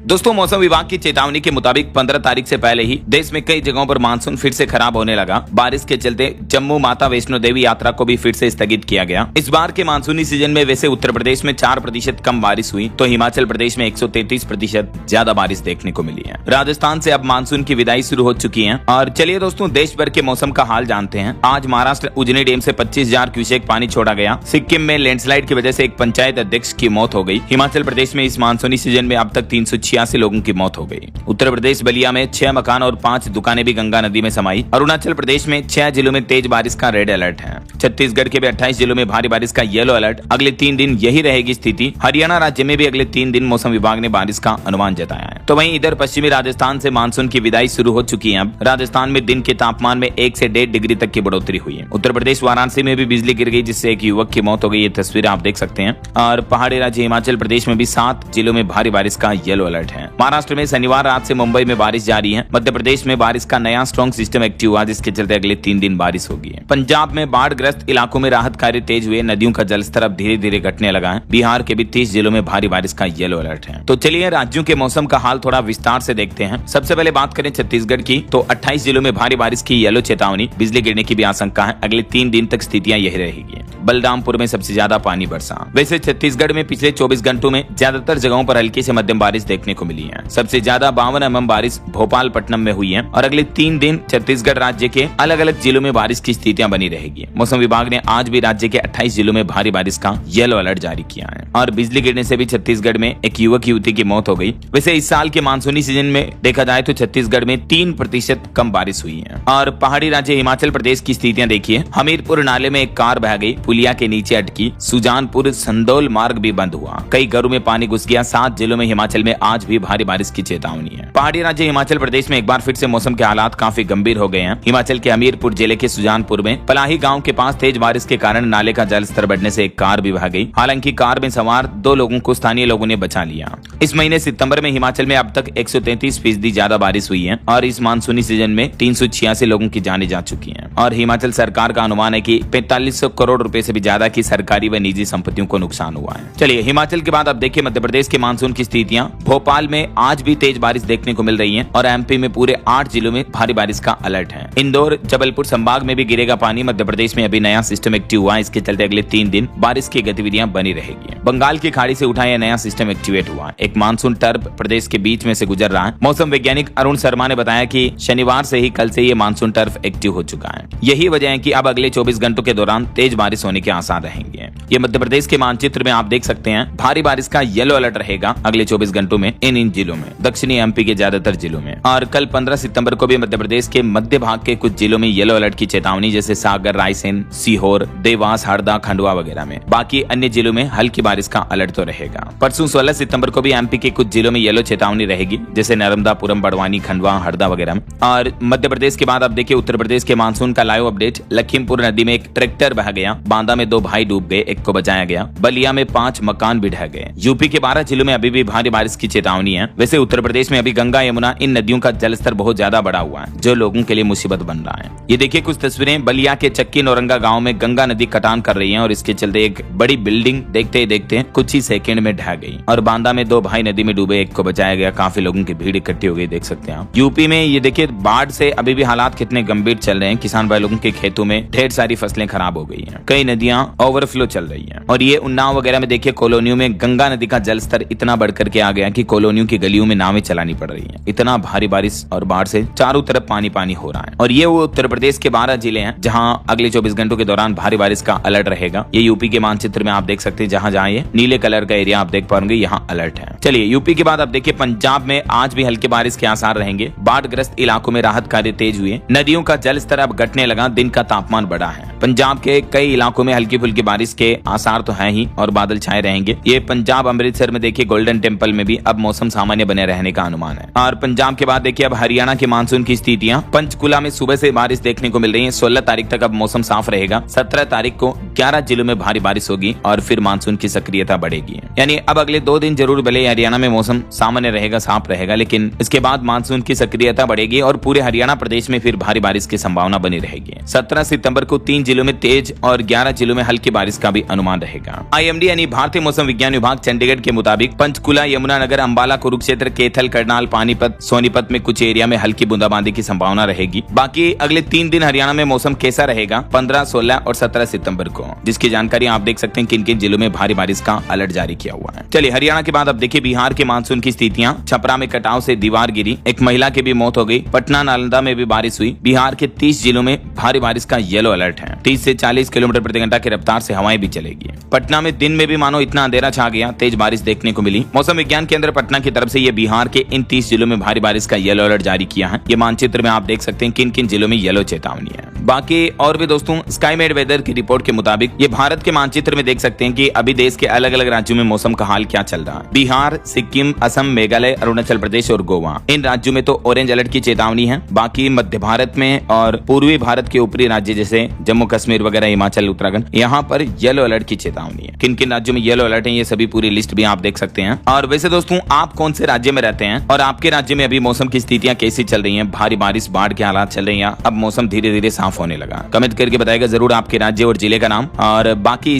दोस्तों, मौसम विभाग की चेतावनी के मुताबिक 15 तारीख से पहले ही देश में कई जगहों पर मानसून फिर से खराब होने लगा। बारिश के चलते जम्मू माता वैष्णो देवी यात्रा को भी फिर से स्थगित किया गया। इस बार के मानसूनी सीजन में वैसे उत्तर प्रदेश में 4% कम बारिश हुई तो हिमाचल प्रदेश में 133% ज्यादा बारिश देखने को मिली है। राजस्थान से अब मानसून की विदाई शुरू हो चुकी है। और चलिए दोस्तों, देश भर के मौसम का हाल जानते हैं। आज महाराष्ट्र उजनी डैम से 25,000 क्यूसेक पानी छोड़ा गया। सिक्किम में लैंडस्लाइड की वजह से एक पंचायत अध्यक्ष की मौत हो गई। हिमाचल प्रदेश में इस मानसूनी सीजन में अब तक 386 लोगों की मौत हो गई। उत्तर प्रदेश बलिया में 6 मकान और 5 दुकानें भी गंगा नदी में समाई। अरुणाचल प्रदेश में 6 जिलों में तेज बारिश का रेड अलर्ट है। छत्तीसगढ़ के भी 28 जिलों में भारी बारिश का येलो अलर्ट। अगले 3 दिन यही रहेगी स्थिति। हरियाणा राज्य में भी अगले 3 दिन मौसम विभाग ने बारिश का अनुमान जताया है। तो वहीं इधर पश्चिमी राजस्थान से मानसून की विदाई शुरू हो चुकी है। अब राजस्थान में दिन के तापमान में 1 से 1.5 डिग्री तक की बढ़ोतरी हुई है। उत्तर प्रदेश वाराणसी में भी बिजली गिर गई, जिससे एक युवक की मौत हो गई। ये तस्वीर आप देख सकते हैं। और पहाड़ी राज्य हिमाचल प्रदेश में भी 7 जिलों में भारी बारिश का येलो अलर्ट है। महाराष्ट्र में शनिवार रात से मुंबई में बारिश जारी है। मध्य प्रदेश में बारिश का नया स्ट्रॉन्ग सिस्टम एक्टिव हुआ, जिसके चलते अगले 3 दिन बारिश होगी। पंजाब में बाढ़ ग्रस्त इलाकों में राहत कार्य तेज हुए। नदियों का जलस्तर अब धीरे धीरे घटने लगा है। बिहार के भी 30 जिलों में भारी बारिश का येलो अलर्ट है। तो चलिए राज्यों के मौसम का हाल थोड़ा विस्तार से देखते हैं। सबसे पहले बात करें छत्तीसगढ़ की, तो 28 जिलों में भारी बारिश की येलो चेतावनी। बिजली गिरने की भी आशंका है। अगले 3 दिन तक स्थितियां यही रहेगी। बलरामपुर में सबसे ज्यादा पानी बरसा। वैसे छत्तीसगढ़ में पिछले 24 घंटों में ज्यादातर जगहों पर हल्की से मध्यम बारिश देखने को मिली है। सबसे ज्यादा 52 mm बारिश भोपाल पट्टनम में हुई है। और अगले 3 दिन छत्तीसगढ़ राज्य के अलग अलग जिलों में बारिश की स्थितियां बनी रहेगी। मौसम विभाग ने आज भी राज्य के 28 जिलों में भारी बारिश का येलो अलर्ट जारी किया है। और बिजली गिरने से भी छत्तीसगढ़ में एक युवक युवती की मौत हो गई। वैसे इस साल के मानसूनी सीजन में देखा जाए तो छत्तीसगढ़ में 3% कम बारिश हुई है। और पहाड़ी राज्य हिमाचल प्रदेश की स्थितियां देखिए। हमीरपुर नाले में एक कार बह गई, पुलिया के नीचे अटकी। सुजानपुर संदौल मार्ग भी बंद हुआ। कई घरों में पानी घुस गया। 7 जिलों में हिमाचल में आज भी भारी बारिश की चेतावनी है। पहाड़ी राज्य हिमाचल प्रदेश में एक बार फिर से मौसम के हालात काफी गंभीर हो गए हैं। हिमाचल के हमीरपुर जिले के सुजानपुर में पलाही गांव के पास तेज बारिश के कारण नाले का जल स्तर बढ़ने से एक कार भी बह गई। हालांकि कार में सवार 2 लोगों को स्थानीय लोगों ने बचा लिया। इस महीने सितंबर में हिमाचल में अब तक 133% ज्यादा बारिश हुई है। और इस मानसूनी सीजन में 386 लोगों की जानें जा चुकी हैं। और हिमाचल सरकार का अनुमान है कि 4500 करोड़ रुपए से भी ज्यादा की सरकारी व निजी संपत्तियों को नुकसान हुआ है। चलिए हिमाचल के बाद अब देखिए मध्य प्रदेश के मानसून की स्थितियां। भोपाल में आज भी तेज बारिश देखने को मिल रही है। और एमपी में पूरे 8 जिलों में भारी बारिश का अलर्ट है। इंदौर जबलपुर संभाग में भी गिरेगा पानी। मध्य प्रदेश में अभी नया सिस्टम एक्टिव हुआ है। इसके चलते अगले 3 दिन बारिश की गतिविधियां बनी रहेगी। बंगाल की खाड़ी से उठा यह नया सिस्टम एक्टिवेट हुआ। एक मानसून टर्फ प्रदेश के बीच में से गुजर रहा है। मौसम वैज्ञानिक अरुण शर्मा ने बताया कि शनिवार से ही कल से ये मानसून टर्फ एक्टिव हो चुका है। यही वजह है कि अब अगले 24 घंटों के दौरान तेज बारिश होने के आसार रहेंगे। ये मध्य प्रदेश के मानचित्र में आप देख सकते हैं। भारी बारिश का येलो अलर्ट रहेगा अगले 24 घंटों में इन जिलों में, दक्षिणी एमपी के ज्यादातर जिलों में। और कल 15 सितंबर को भी मध्य प्रदेश के मध्य भाग के कुछ जिलों में येलो अलर्ट की चेतावनी, जैसे सागर, रायसेन, सीहोर, देवास, हरदा, खंडवा वगैरह में। बाकी अन्य जिलों में हल्की बारिश का अलर्ट तो रहेगा। परसों 16 सितंबर को भी एमपी के कुछ जिलों में येलो चेतावनी रहेगी, जैसे नर्मदापुरम, बड़वानी, खंडवा, हरदा वगैरह में। और मध्य प्रदेश के बाद अब देखिए उत्तर प्रदेश के मानसून का लाइव अपडेट। लखीमपुर नदी में एक ट्रैक्टर बह गया। बांदा में 2 भाई डूब गए, एक को बचाया गया। बलिया में 5 मकान भी ढह गए। यूपी के 12 जिलों में अभी भी भारी बारिश की चेतावनी है। वैसे उत्तर प्रदेश में अभी गंगा, यमुना, इन नदियों का जलस्तर बहुत ज्यादा बढ़ा हुआ है, जो लोगों के लिए मुसीबत बन रहा है। ये देखिए कुछ तस्वीरें। बलिया के चक्की नौरंगा गांव में गंगा नदी कटान कर रही है। और इसके चलते एक बड़ी बिल्डिंग देखते ही देखते कुछ ही सेकंड में ढह गई। और बांदा में 2 भाई नदी में डूबे, एक को बचाया गया। काफी लोगों की भीड़ इकट्ठी हो गई, देख सकते हैं आप। यूपी में ये देखिए बाढ़ से अभी भी हालात कितने गंभीर चल रहे हैं। किसान भाई लोगों के खेतों में ढेर सारी फसलें खराब हो गई हैं। कई नदियां ओवरफ्लो चल रही हैं। और ये उन्नाव वगैरह में देखिए कॉलोनियों में गंगा नदी का जलस्तर इतना बढ़ करके आ गया कि कॉलोनियों की गलियों में नावें चलानी पड़ रही हैं। इतना भारी बारिश और बाढ़ से चारों तरफ पानी पानी हो रहा है। और ये वो उत्तर प्रदेश के 12 जिले हैं जहां अगले 24 घंटों के दौरान भारी बारिश का अलर्ट रहेगा। ये यूपी के मानचित्र में आप देख सकते हैं। जहां जहां ये नीले कलर का एरिया आप देख पाएंगे, यहाँ अलर्ट है। चलिए यूपी के बाद अब देखिए पंजाब में आज भी हल्की बारिश के आसार रहेंगे। बाढ़ ग्रस्त इलाकों में राहत कार्य तेज हुए। नदियों का जल स्तर अब घटने लगा। दिन का तापमान बढ़ा है। पंजाब के कई इलाकों में हल्की फुल्की बारिश के आसार तो है ही और बादल छाए रहेंगे। ये पंजाब अमृतसर में देखिए गोल्डन टेम्पल में भी अब मौसम सामान्य बने रहने का अनुमान है। और पंजाब के बाद देखिए अब हरियाणा के मानसून की स्थितियां। पंचकुला में सुबह से बारिश देखने को मिल रही है। 16 तारीख तक अब मौसम साफ रहेगा। 17 तारीख को 11 जिलों में भारी बारिश होगी और फिर मानसून की सक्रियता बढ़ेगी। यानी अब अगले 2 दिन जरूर भले हरियाणा में मौसम सामान्य रहेगा, साफ रहेगा, लेकिन इसके बाद मानसून की सक्रियता बढ़ेगी और पूरे हरियाणा प्रदेश में फिर भारी बारिश की संभावना बनी रहेगी। 17 सितंबर को 3 जिलों में तेज और 11 जिलों में हल्की बारिश का भी अनुमान रहेगा। IMD यानी भारतीय मौसम विज्ञान विभाग चंडीगढ़ के मुताबिक पंचकुला, यमुनानगर, अंबाला, कुरुक्षेत्र, कैथल, करनाल, पानीपत, सोनीपत में कुछ एरिया में हल्की बूंदाबांदी की संभावना रहेगी। बाकी अगले 3 दिन हरियाणा में मौसम कैसा रहेगा 15, 16 और 17 सितंबर को, जिसकी जानकारी आप देख सकते हैं किन किन जिलों में भारी बारिश का अलर्ट जारी किया हुआ है। चलिए हरियाणा के बाद अब देखिए बिहार के मानसून की स्थितियां। छपरा में कटाव से दीवार गिरी, एक महिला की भी मौत हो गई। पटना, नालंदा में भी बारिश हुई। बिहार के 30 जिलों में भारी बारिश का येलो अलर्ट है। 30 से 40 किलोमीटर प्रति घंटा की रफ्तार से हवाएं भी चलेगी। पटना में दिन में भी मानो इतना अंधेरा छा गया, तेज बारिश देखने को मिली। मौसम विज्ञान केंद्र पटना की तरफ से ये बिहार के इन 30 जिलों में भारी बारिश का येलो अलर्ट जारी किया है। ये मानचित्र में आप देख सकते हैं किन किन जिलों में येलो चेतावनी है। बाकी और भी दोस्तों, स्काईमेड वेदर की रिपोर्ट के मुताबिक ये भारत के मानचित्र में देख सकते हैं कि अभी देश के अलग अलग राज्यों में मौसम का हाल क्या चल रहा है। बिहार, सिक्किम, असम, मेघालय, अरुणाचल प्रदेश और गोवा, इन राज्यों में तो ऑरेंज अलर्ट की चेतावनी है। बाकी मध्य भारत में और पूर्वी भारत के ऊपरी राज्य जैसे जम्मू कश्मीर वगैरह, हिमाचल, उत्तराखंड, यहाँ पर येलो अलर्ट की चेतावनी है। किन किन राज्यों में येलो अलर्ट है ये सभी पूरी लिस्ट भी आप देख सकते हैं। और वैसे दोस्तों, आप कौन से राज्य में रहते हैं और आपके राज्य में अभी मौसम की स्थितियां कैसी चल रही हैं? भारी बारिश, बाढ़ के हालात चल रहे हैं, अब मौसम धीरे धीरे साफ होने लगा? कमेंट करके बताइएगा जरूर आपके राज्य और जिले का नाम। और बाकी